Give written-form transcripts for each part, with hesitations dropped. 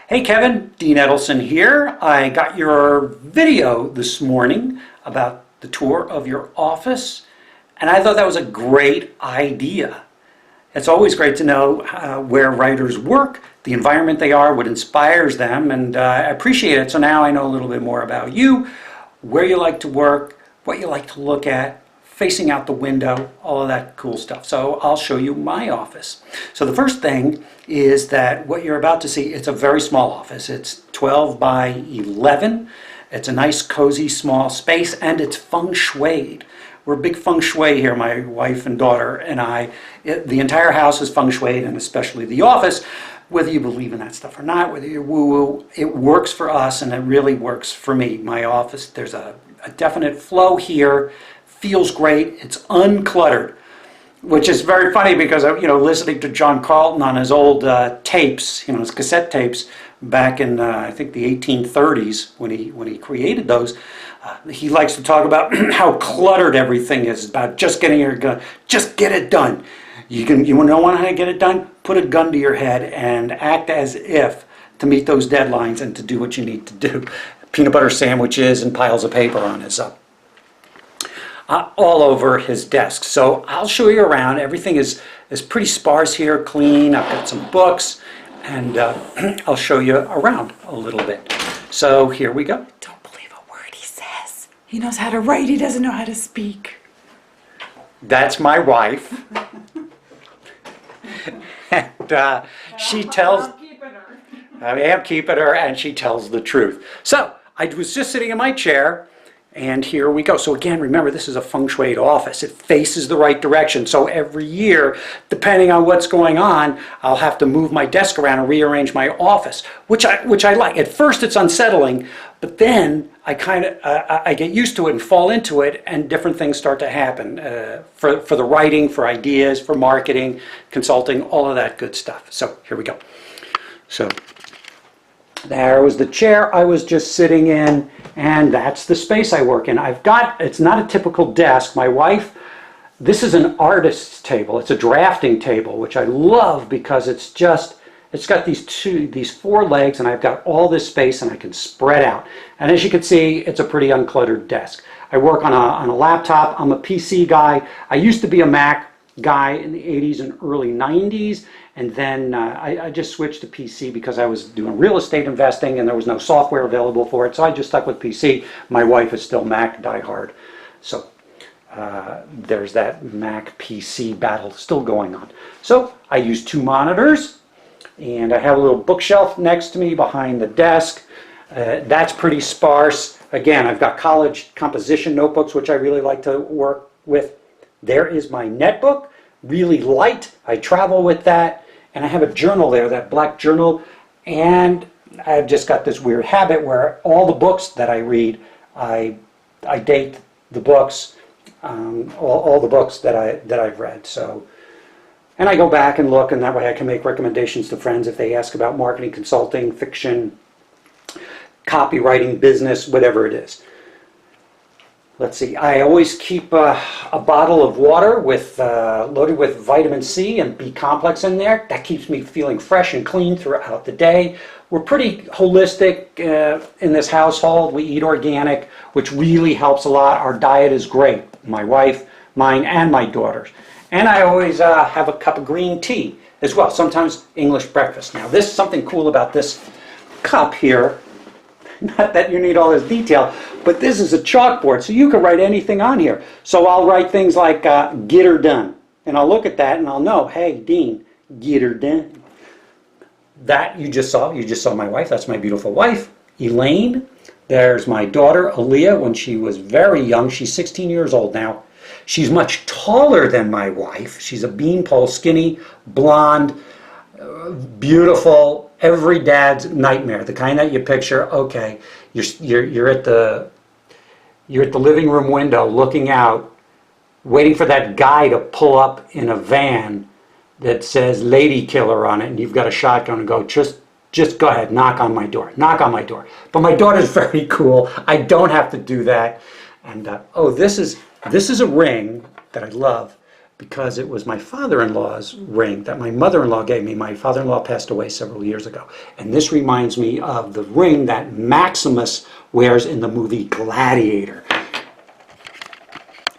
Hey Kevin, Dean Edelson here. I got your video this morning about the tour of your office, and I thought that was a great idea. It's always great to know where writers work, the environment they are, what inspires them, and I appreciate it. So now I know a little bit more about you, where you like to work, what you like to look at, facing out the window, all of that cool stuff. So I'll show you my office. So the first thing is that what you're about to see, it's a very small office. It's 12 by 11. It's a nice, cozy, small space, and it's feng shuied. We're big feng shui here, my wife and daughter and I. The entire house is feng shuied, and especially the office. Whether you believe in that stuff or not, whether you're woo-woo, it works for us, and it really works for me. My office, there's a definite flow here. Feels great. It's uncluttered, which is very funny because listening to John Carlton on his old tapes, his cassette tapes back in I think the 1830s when he created those. He likes to talk about how cluttered everything is. About just getting your gun, just get it done. You don't want how to get it done. Put a gun to your head and act as if to meet those deadlines and to do what you need to do. Peanut butter sandwiches and piles of paper on his all over his desk. So I'll show you around. Everything is pretty sparse here, clean. I've got some books, and I'll show you around a little bit. So here we go. Don't believe a word he says. He knows how to write, he doesn't know how to speak. That's my wife. And she tells... I am keeping her, and she tells the truth. So I was just sitting in my chair, and here we go. So again, remember, this is a feng shuied office. It faces the right direction. So every year, depending on what's going on, I'll have to move my desk around and rearrange my office, which I like. At first, it's unsettling, but then I get used to it and fall into it, and different things start to happen for the writing, for ideas, for marketing, consulting, all of that good stuff. So here we go. So there was the chair I was just sitting in, and that's the space I work in. It's not a typical desk. My wife, this is an artist's table. It's a drafting table, which I love because it's got these four legs, and I've got all this space, and I can spread out. And as you can see, it's a pretty uncluttered desk. I work on a laptop. I'm a PC guy. I used to be a Mac guy in the 80s and early 90s, and then I just switched to PC because I was doing real estate investing and there was no software available for it, so I just stuck with PC. My wife is still Mac diehard, so there's that Mac PC battle still going on. So I use two monitors, and I have a little bookshelf next to me behind the desk. That's pretty sparse. Again, I've got college composition notebooks, which I really like to work with. There is my netbook, really light. I travel with that. And I have a journal there, that black journal. And I've just got this weird habit where all the books that I read, I date the books, all the books that I've read. So, and I go back and look, and that way I can make recommendations to friends if they ask about marketing, consulting, fiction, copywriting, business, whatever it is. Let's see, I always keep a bottle of water loaded with vitamin C and B complex in there. That keeps me feeling fresh and clean throughout the day. We're pretty holistic in this household. We eat organic, which really helps a lot. Our diet is great. My wife, mine, and my daughter's. And I always have a cup of green tea as well, sometimes English breakfast. Now, there's something cool about this cup here. Not that you need all this detail, but this is a chalkboard, so you can write anything on here. So I'll write things like, get her done. And I'll look at that and I'll know, hey, Dean, get her done. That you just saw my wife. That's my beautiful wife, Elaine. There's my daughter, Aaliyah, when she was very young. She's 16 years old now. She's much taller than my wife. She's a beanpole, skinny, blonde, beautiful, every dad's nightmare, the kind that you picture. Okay, you're at the living room window looking out, waiting for that guy to pull up in a van that says lady killer on it, and you've got a shotgun and go, just go ahead, knock on my door. But my daughter's very cool. I don't have to do that. And oh, this is a ring that I love. because it was my father-in-law's ring that my mother-in-law gave me. My father-in-law passed away several years ago. And this reminds me of the ring that Maximus wears in the movie Gladiator.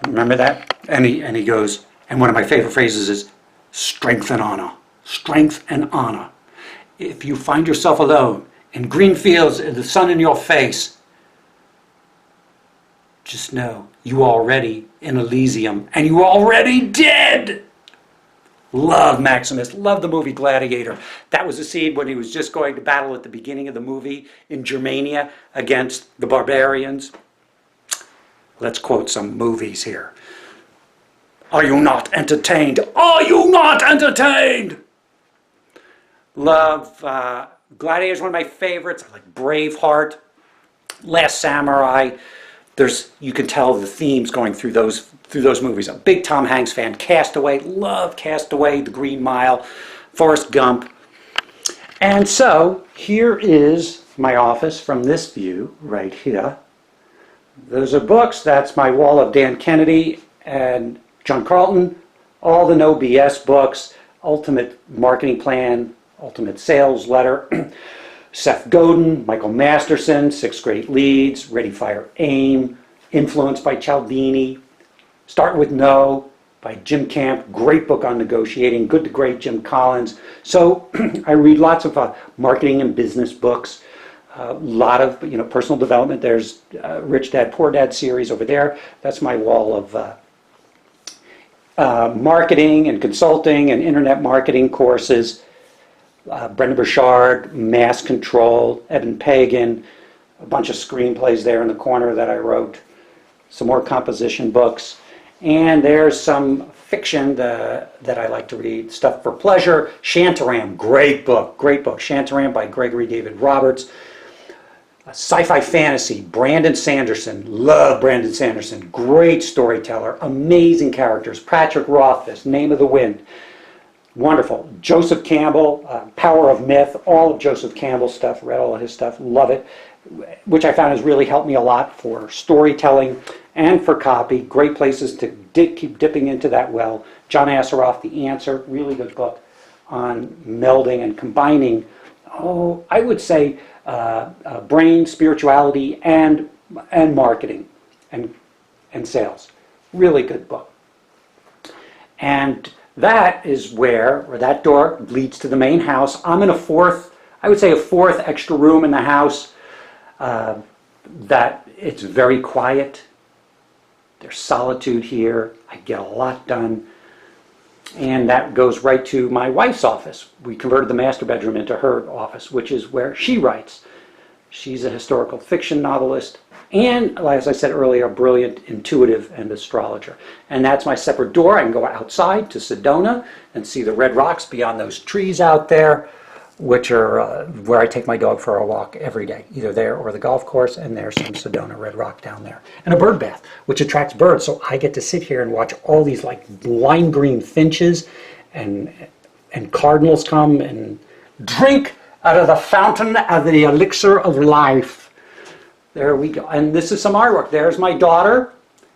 Remember that? And he goes, and one of my favorite phrases is, strength and honor. Strength and honor. If you find yourself alone in green fields and the sun in your face, just know you are already in Elysium and you are already dead. Love Maximus. Love the movie Gladiator. That was a scene when he was just going to battle at the beginning of the movie in Germania against the barbarians. Let's quote some movies here. Are you not entertained? Are you not entertained? Love Gladiator is one of my favorites. I like Braveheart, Last Samurai. You can tell the themes going through those movies. I'm a big Tom Hanks fan. Castaway, love Castaway, The Green Mile, Forrest Gump. And so here is my office from this view right here. Those are books. That's my wall of Dan Kennedy and John Carlton. All the No BS books, Ultimate Marketing Plan, Ultimate Sales Letter. Seth Godin, Michael Masterson, 6 Great Leads, Ready, Fire, Aim, Influenced by Cialdini, Start with No by Jim Camp, great book on negotiating, Good to Great, Jim Collins. So I read lots of marketing and business books, a lot of personal development. There's Rich Dad, Poor Dad series over there. That's my wall of marketing and consulting and internet marketing courses. Brendan Burchard, Mass Control, Evan Pagan, a bunch of screenplays there in the corner that I wrote, some more composition books, and there's some fiction that I like to read, Stuff for Pleasure, Shantaram, great book, Shantaram by Gregory David Roberts, sci-fi fantasy, Brandon Sanderson, love Brandon Sanderson, great storyteller, amazing characters, Patrick Rothfuss, Name of the Wind, wonderful. Joseph Campbell, Power of Myth, all of Joseph Campbell's stuff, read all of his stuff, love it, which I found has really helped me a lot for storytelling and for copy. Great places to keep dipping into that well. John Asseroff, The Answer, really good book on melding and combining, I would say, brain, spirituality, and marketing and sales. Really good book. And that is where that door leads to the main house. I'm in a fourth extra room in the house. That it's very quiet. There's solitude here. I get a lot done. And that goes right to my wife's office. We converted the master bedroom into her office, which is where she writes. She's a historical fiction novelist and, as I said earlier, a brilliant intuitive and astrologer. And that's my separate door. I can go outside to Sedona and see the red rocks beyond those trees out there, which are where I take my dog for a walk every day, either there or the golf course, and there's some Sedona red rock down there. And a bird bath, which attracts birds, so I get to sit here and watch all these like lime green finches and cardinals come and drink out of the fountain of the elixir of life. There we go. And this is some artwork. There's my daughter,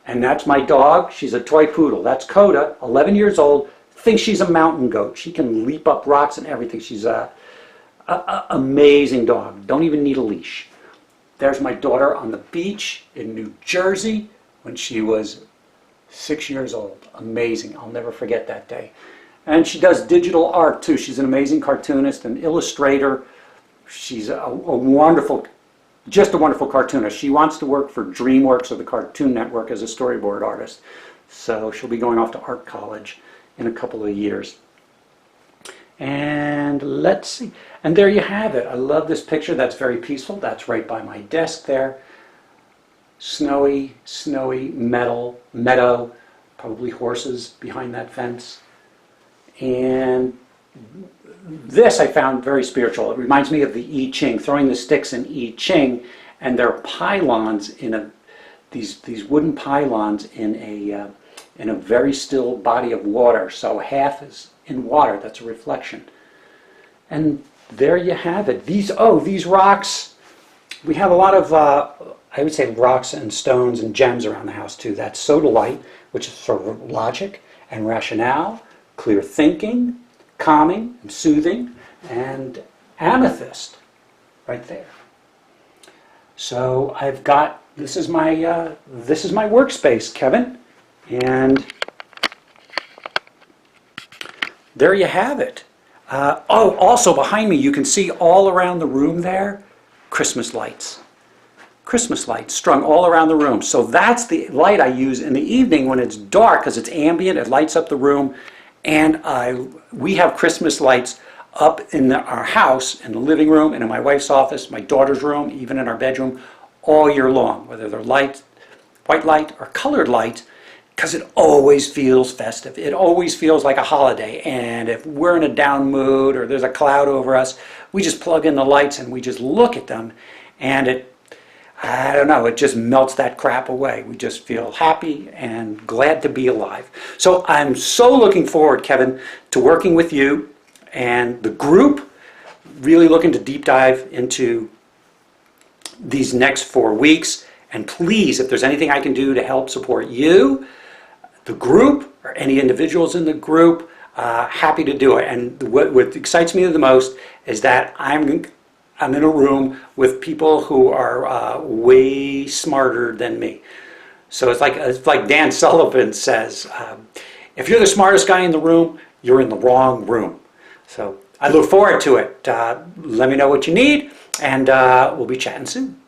and that's my dog. She's a toy poodle. That's Coda, 11 years old, thinks she's a mountain goat. She can leap up rocks and everything. She's a amazing dog. Don't even need a leash. There's my daughter on the beach in New Jersey when she was 6 years old. Amazing. I'll never forget that day. And she does digital art too. She's an amazing cartoonist and illustrator. She's a wonderful cartoonist. She wants to work for DreamWorks or the Cartoon Network as a storyboard artist. So she'll be going off to art college in a couple of years. And let's see. And there you have it. I love this picture. That's very peaceful. That's right by my desk there. Snowy meadow, probably horses behind that fence. And this I found very spiritual. It reminds me of the I Ching, throwing the sticks in I Ching, and there are pylons in these wooden pylons in a very still body of water. So half is in water. That's a reflection. And there you have it. These rocks. We have a lot of I would say rocks and stones and gems around the house too. That's sodalite, which is sort of logic, and rationale, clear thinking, calming and soothing, and amethyst right there. So I've got, this is my workspace, Kevin, and there you have it. Oh, also behind me, you can see all around the room there, Christmas lights. Christmas lights strung all around the room. So that's the light I use in the evening when it's dark, because it's ambient, it lights up the room. And we have Christmas lights up in our house, in the living room, and in my wife's office, my daughter's room, even in our bedroom, all year long, whether they're light, white light or colored light, because it always feels festive. It always feels like a holiday. And if we're in a down mood or there's a cloud over us, we just plug in the lights and we just look at them, and I don't know, it just melts that crap away. We just feel happy and glad to be alive. So I'm so looking forward, Kevin, to working with you and the group, really looking to deep dive into these next 4 weeks. And please, if there's anything I can do to help support you, the group, or any individuals in the group, happy to do it. And what excites me the most is that I'm in a room with people who are way smarter than me. So it's like Dan Sullivan says, if you're the smartest guy in the room, you're in the wrong room. So I look forward to it. Let me know what you need, and we'll be chatting soon.